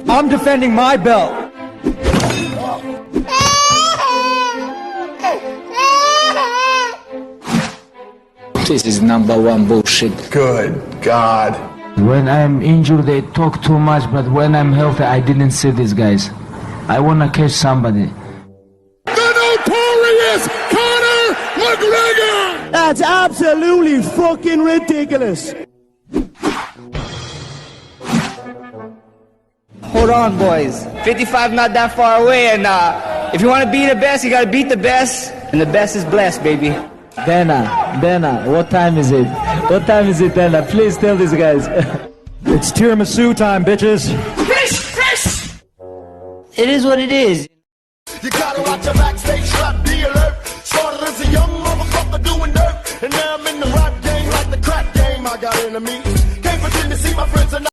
I'm defending my belt. This is #1 bullshit. Good God. When I'm injured, they talk too much, but when I'm healthy, I didn't see these guys. I wanna catch somebody. The notorious Conor McGregor! That's absolutely fucking ridiculous. Hold on, boys. 55 not that far away, and if you want to be the best, you gotta beat the best, and the best is blessed, baby. Dana, what time is it? What time is it, Dana? Please tell these guys. It's tiramisu time, bitches. It is what it is. You gotta watch your backstage strap, be alert. Started as a young motherfucker doing dirt, and now I'm in the rap game like the crack game. I got enemies, can't pretend to see my friends are not